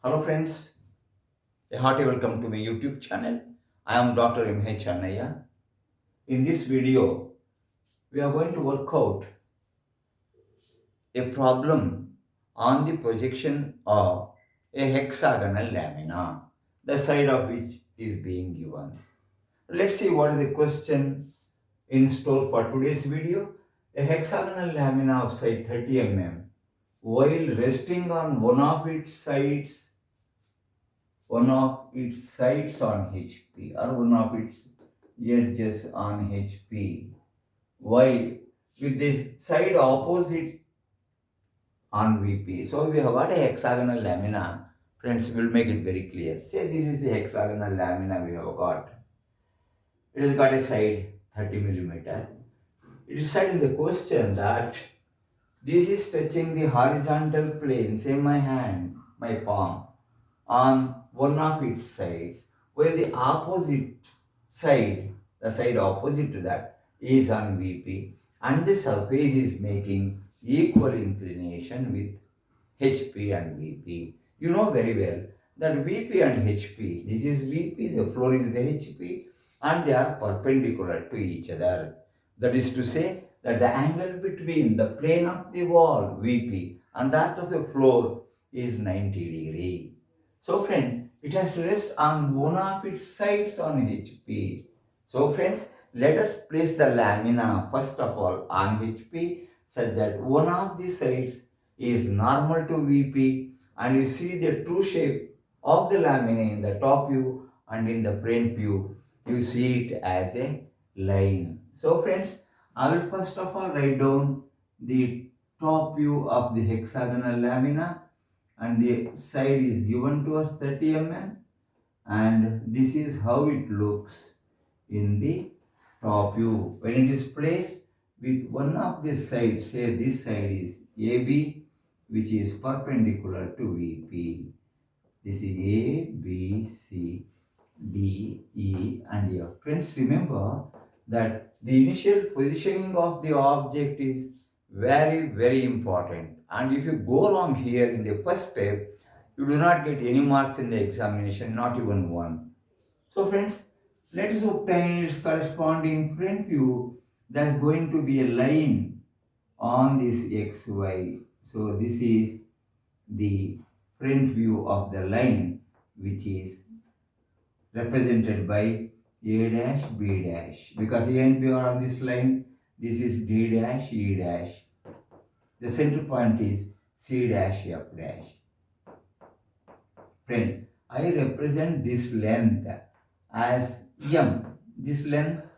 Hello friends, a hearty welcome to my YouTube channel. I am Dr. M.H. Annaya. In this video, we are going to work out a problem on the projection of a hexagonal lamina, the side of which is being given. Let's see what is the question in store for today's video. A hexagonal lamina of side 30 mm, while resting on one of its sides on HP or one of its edges on HP, while with this side opposite on VP. So we have got a hexagonal lamina. Friends, we'll make it very clear. Say this is the hexagonal lamina we have got. It has got a side 30 millimeter. It is said in the question that this is touching the horizontal plane, say my hand, my palm, on one of its sides, while the opposite side, the side opposite to that, is on VP, and the surface is making equal inclination with HP and VP. You know very well that VP and HP, this is VP, the floor is the HP, and they are perpendicular to each other. That is to say that the angle between the plane of the wall, VP, and that of the floor is 90°. So friend, it has to rest on one of its sides on HP. So friends, let us place the lamina first of all on HP such that one of the sides is normal to VP, and you see the true shape of the lamina in the top view and in the front view. You see it as a line. So friends, I will first of all write down the top view of the hexagonal lamina, and the side is given to us 30 mm, and this is how it looks in the top view when it is placed with one of the sides. Say this side is AB, which is perpendicular to VP. This is A, B, C, D, E and F. Friends, remember that the initial positioning of the object is very important, and if you go wrong here in the first step, you do not get any marks in the examination, not even one. So friends, let us obtain its corresponding front view. That's going to be a line on this XY. So this is the front view of the line, which is represented by A dash, B dash. Because A and B are on this line, this is D dash, E dash. The center point is C dash, F dash. Friends, I represent this length as M. This length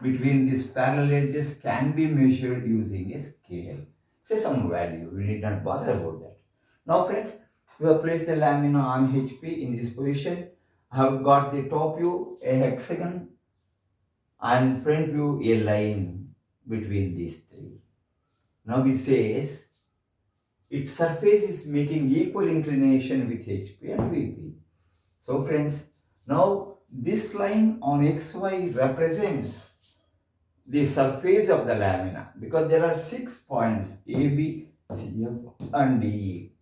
between these parallel edges can be measured using a scale. Say some value, we need not bother about that. Now friends, we have placed the lamina on HP in this position. I have got the top view, a hexagon, and front view, a line between these three. Now it says its surface is making equal inclination with HP and VP. So friends, now this line on XY represents the surface of the lamina, because there are 6 points A, B, C, F and D, E.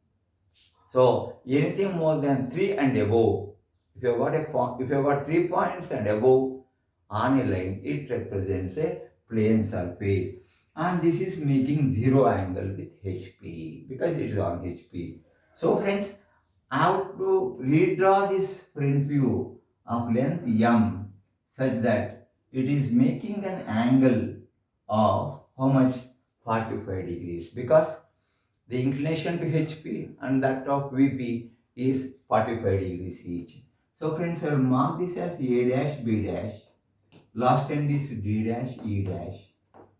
So anything more than 3 and above, if you have got 3 points and above on a line, it represents a plane surface, and this is making 0 angle with HP because it is on HP. So friends, I have to redraw this front view of length M such that it is making an angle of how much? 45 degrees, because the inclination to HP and that of VP is 45 degrees each. So friends, I will mark this as A dash, B dash. Last end is D dash, E dash.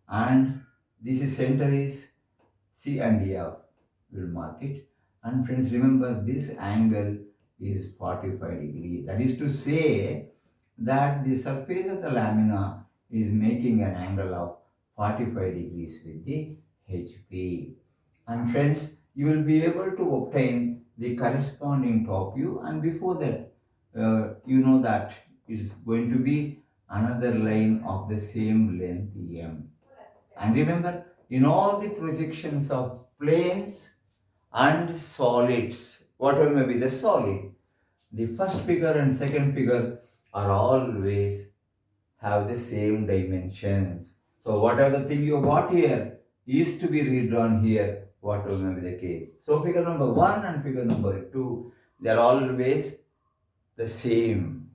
And this is center is C and F. We will mark it. And friends, remember this angle is 45 degrees. That is to say that the surface of the lamina is making an angle of 45 degrees with the HP. And friends, you will be able to obtain the corresponding top view, and before that, you know that it is going to be another line of the same length M. And remember, in all the projections of planes and solids, whatever may be the solid. The first figure and second figure are always have the same dimensions. So whatever the thing you got here is to be redrawn here, whatever may be the case. So figure number 1 and figure number 2, they are always the same.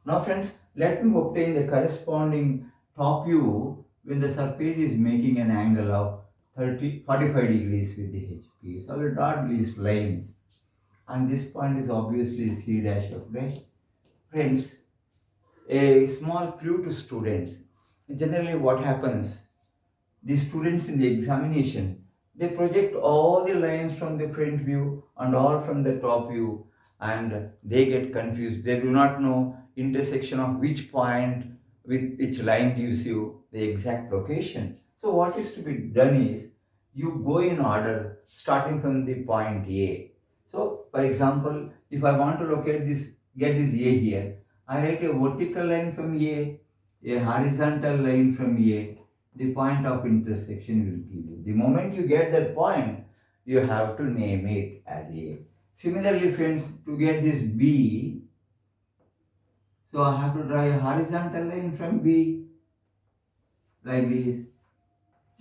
Now friends, let me obtain the corresponding top view when the surface is making an angle of 45 degrees with the HP. So I will draw these lines, and this point is obviously C dash F dash. Friends, a small clue to students. Generally what happens, the students in the examination, they project all the lines from the front view and all from the top view, and they get confused. They do not know intersection of which point with which line gives you the exact location. So what is to be done is, you go in order starting from the point A. So for example, if I want to locate this, get this A here, I write a vertical line from a horizontal line from A, the point of intersection will give you. The moment you get that point, you have to name it as A. Similarly, friends, to get this B, so I have to draw a horizontal line from B like this,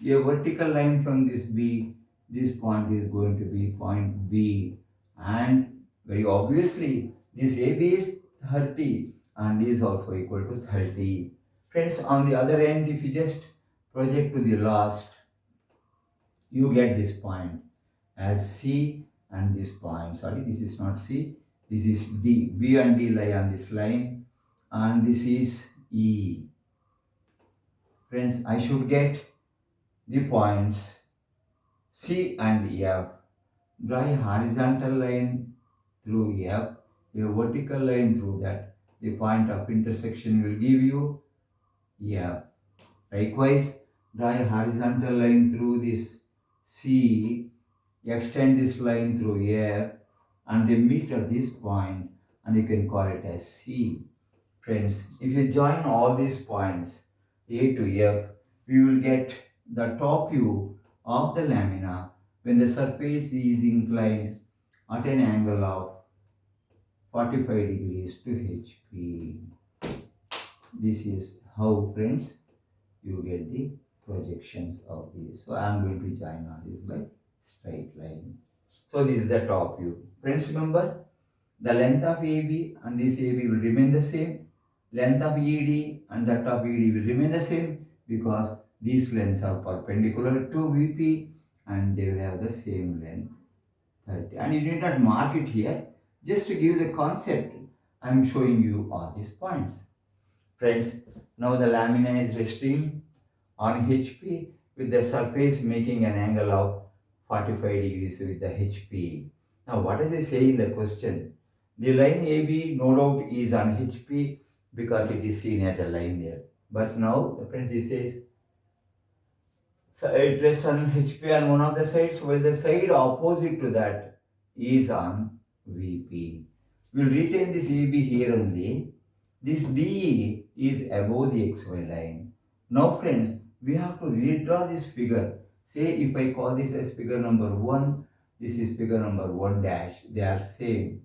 a vertical line from this B. This point is going to be point B, and very obviously this AB is 30 and is also equal to 30. Friends, on the other end, if you just project to the last, you get this point as C, and this point, sorry, this is not C, this is D. B and D lie on this line, and this is E. Friends, I should get the points C and F. Draw a horizontal line through F, a vertical line through that. The point of intersection will give you F. Likewise, draw a horizontal line through this C, extend this line through F, and they meet at this point, and you can call it as C. Friends, if you join all these points A to F, we will get the top view of the lamina when the surface is inclined at an angle of 45 degrees to HP. This is how, friends, you get the projections of this. So I am going to join all this by straight line. So this is the top view. Friends, remember, the length of AB and this AB will remain the same. Length of ED and that of ED will remain the same, because these lengths are perpendicular to VP and they will have the same length 30. And you need not mark it here, just to give the concept. I am showing you all these points. Friends, now the lamina is resting on HP with the surface making an angle of 45 degrees with the HP. Now what does it say in the question? The line AB no doubt is on HP because it is seen as a line there. But now the friends, it says, so it rests on HP on one of the sides, while the side opposite to that is on VP. We'll retain this AB here only. This DE is above the XY line. Now friends, we have to redraw this figure. Say if I call this as figure number 1, this is figure number 1 dash, they are same.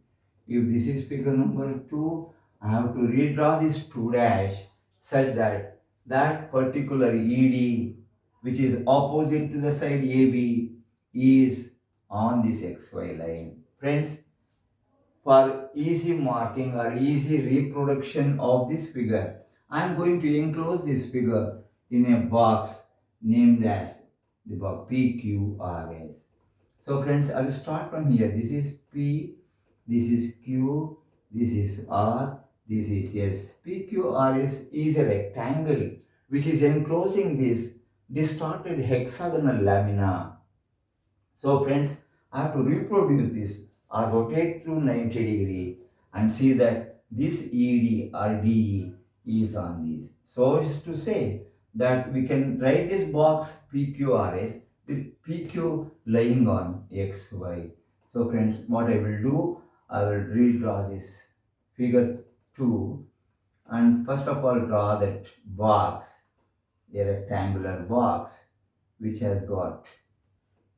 If this is figure number 2, I have to redraw this 2 dash such that that particular ED, which is opposite to the side AB, is on this XY line. Friends, for easy marking or easy reproduction of this figure, I am going to enclose this figure in a box named as the box PQRS. So friends, I will start from here. This is P, this is Q, this is R, this is S. PQRS is a rectangle which is enclosing this distorted hexagonal lamina. So friends, I have to reproduce this or rotate through 90 degree and see that this ED or DE is on this. So it's to say that we can write this box PQRS with PQ lying on XY. So friends, what I will do, I will redraw this figure 2, and first of all draw that box, a rectangular box which has got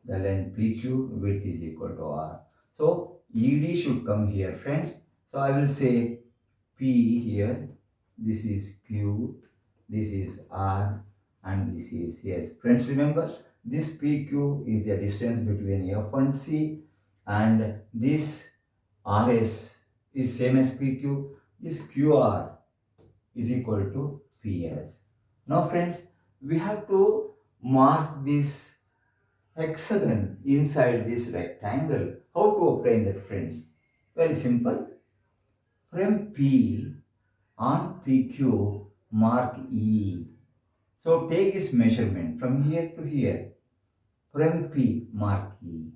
the length PQ, width is equal to R. So ED should come here, friends. So I will say P here, this is Q, this is R, and this is S. Friends, remember this PQ is the distance between F and C, and this RS is same as PQ. This QR is equal to PS. Now, friends, we have to mark this hexagon inside this rectangle. How to obtain that, friends? Very simple. From P on PQ, mark E. So take this measurement from here to here. From P, mark E.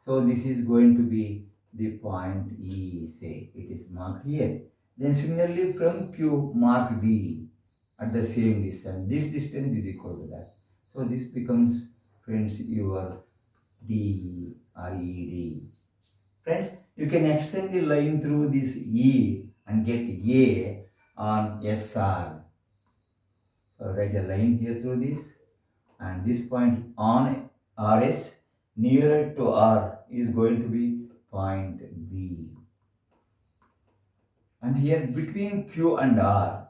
So this is going to be the point E, say it is marked here. Then similarly from Q, mark D at the same distance. This distance is equal to that. So this becomes, friends, your D or ED. Friends, you can extend the line through this E and get A on SR. So write a line here through this, and this point on RS nearer to R is going to be point B. And here between Q and R,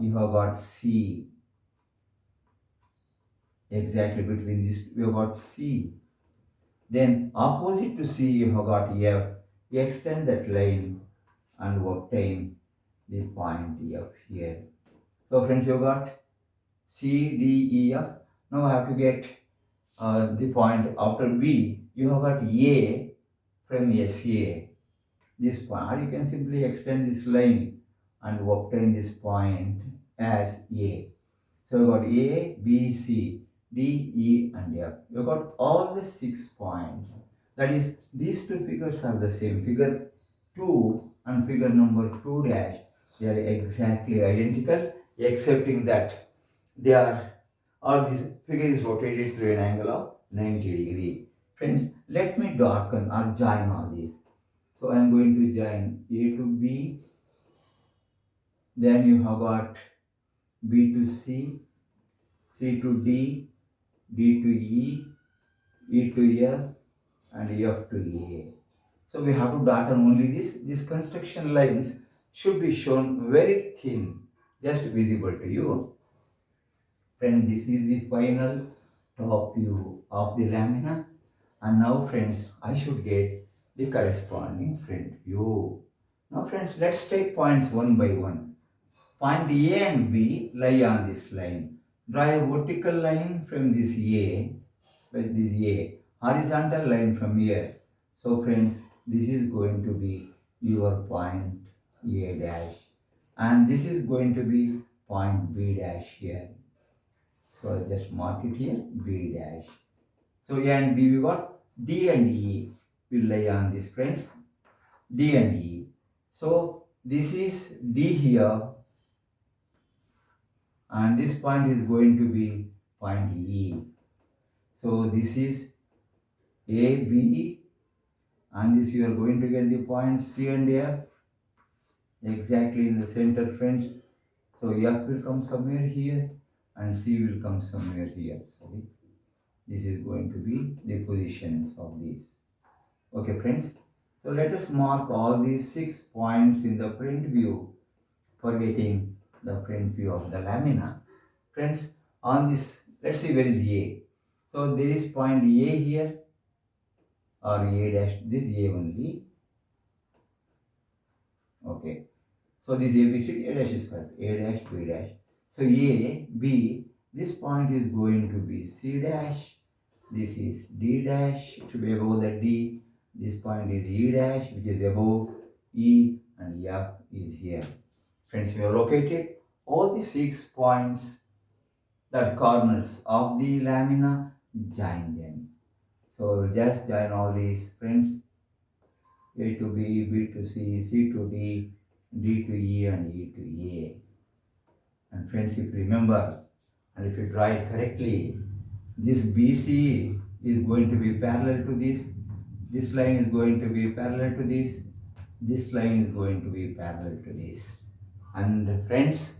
you have got C. Exactly between this you have got C. Then opposite to C you have got F. You extend that line and obtain the point F here. So friends, you got C, D, E, F. Now I have to get the point after B. You have got A from SA. This point, or you can simply extend this line and obtain this point as A. So you got A, B, C, D, E, and F. You got all the 6 points. That is, these two figures are the same. Figure 2 and figure number 2 dash, they are exactly identical, excepting that they are, or this figure is rotated through an angle of 90 degree. Friends, let me darken or join all these. So I am going to join A to B, then you have got B to C, C to D, D to E, E to F, and F to A. So we have to darken only this. These construction lines should be shown very thin, just visible to you. Friends, this is the final top view of the lamina. And now, friends, I should get the corresponding front view. Now, friends, let's take points one by one. Point A and B lie on this line. Draw a vertical line from this A, with this A, horizontal line from here. So, friends, this is going to be your point A dash, and this is going to be point B dash here. So I'll just mark it here, B dash. So A and B we got, D and E will lie on this, friends. D and E. So this is D here, and this point is going to be point E. So this is A, B, and this you are going to get the point C and F exactly in the center, friends. So F will come somewhere here and C will come somewhere here. Sorry. This is going to be the positions of these. Okay, friends. So let us mark all these 6 points in the front view for getting the front view of the lamina. Friends, on this, let's see where is A. So there is point A here, or A dash, this A only. Okay. So this A, B, C, D, A dash is correct. A dash, B dash. So A, B, this point is going to be C dash. This is D dash, to be above the D. This point is E dash, which is above E, and F is here. Friends, we have located all the 6 points, the corners of the lamina, join them. So just join all these, friends. A to B, B to C, C to D, D to E, and E to A. And friends, if you remember, and if you draw it correctly, this BC is going to be parallel to this line is going to be parallel to this line is going to be parallel to this. And friends,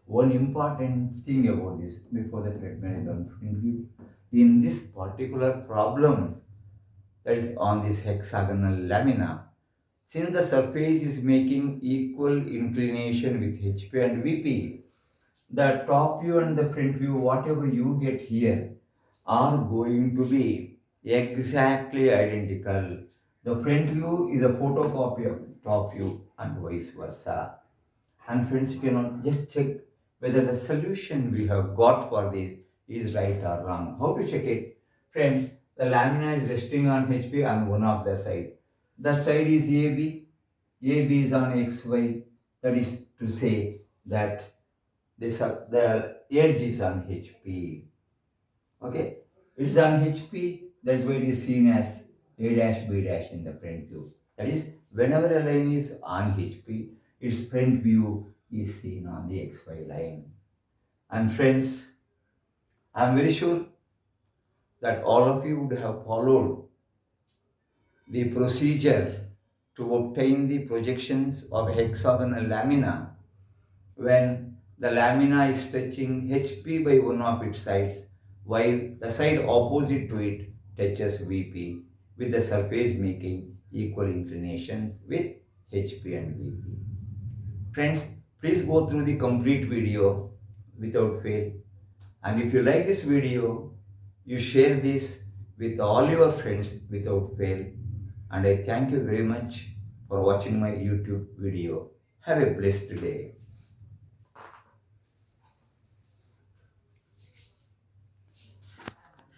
one important thing about this, before that let me run in this particular problem, that is on this hexagonal lamina. Since the surface is making equal inclination with HP and VP, the top view and the front view, whatever you get here, are going to be exactly identical. The front view is a photocopy of top view and vice versa. And friends, you can just check whether the solution we have got for this is right or wrong. How to check it? Friends, the lamina is resting on HP on one of the side. The side is AB. AB is on XY. That is to say that the edge is on HP. Okay, it's on HP. That's why it is seen as A dash B dash in the front view. That is, whenever a line is on HP, its front view is seen on the XY line. And friends, I am very sure that all of you would have followed the procedure to obtain the projections of hexagonal lamina when the lamina is touching HP by one of its sides, while the side opposite to it touches VP, with the surface making equal inclinations with HP and VP. Friends, please go through the complete video without fail. And if you like this video, you share this with all your friends without fail. And I thank you very much for watching my YouTube video. Have a blessed day.